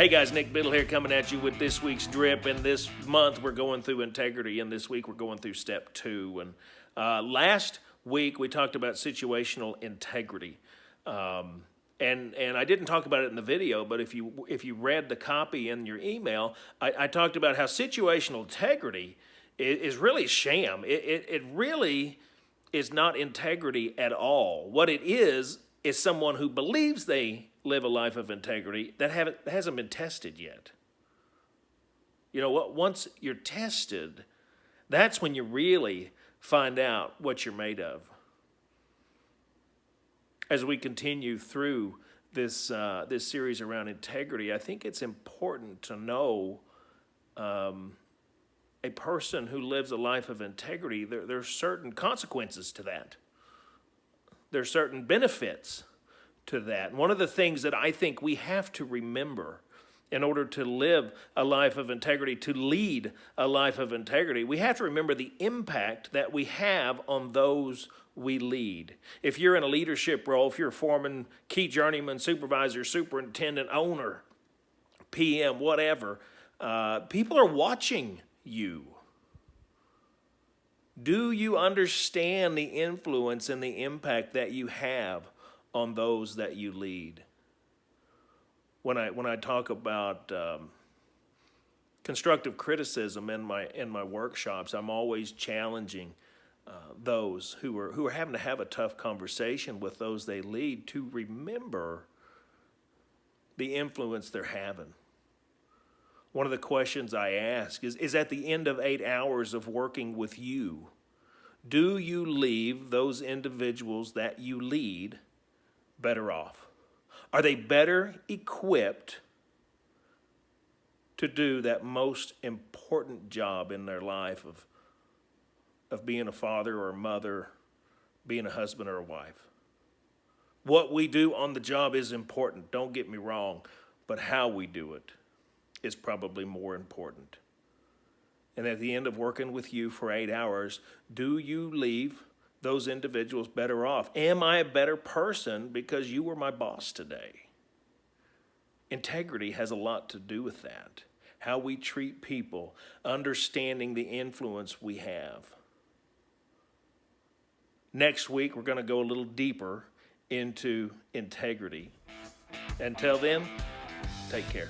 Hey guys, Nick Biddle here coming at you with this week's drip. And this month we're going through integrity, and this week we're going through step 2. And last week we talked about situational integrity. And I didn't talk about it in the video, but if you read the copy in your email, I talked about how situational integrity is really sham. It really is not integrity at all. What it is someone who believes they live a life of integrity that hasn't been tested yet. You know what? Once you're tested, that's when you really find out what you're made of. As we continue through this series around integrity, I think it's important to know a person who lives a life of integrity, there's certain consequences to that. There's certain benefits to that. And one of the things that I think we have to remember in order to live a life of integrity, to lead a life of integrity, we have to remember the impact that we have on those we lead. If you're in a leadership role, if you're a foreman, key journeyman, supervisor, superintendent, owner, PM, whatever, people are watching you. Do you understand the influence and the impact that you have on those that you lead? When I talk about constructive criticism in my workshops, I'm always challenging those who are having to have a tough conversation with those they lead to remember the influence they're having. One of the questions I ask is at the end of 8 hours of working with you, do you leave those individuals that you lead better off? Are they better equipped to do that most important job in their life of being a father or a mother, being a husband or a wife? What we do on the job is important, don't get me wrong, but how we do it is probably more important. And at the end of working with you for 8 hours, do you leave those individuals better off? Am I a better person because you were my boss today? Integrity has a lot to do with that. How we treat people, understanding the influence we have. Next week, we're going to go a little deeper into integrity. Until then, take care.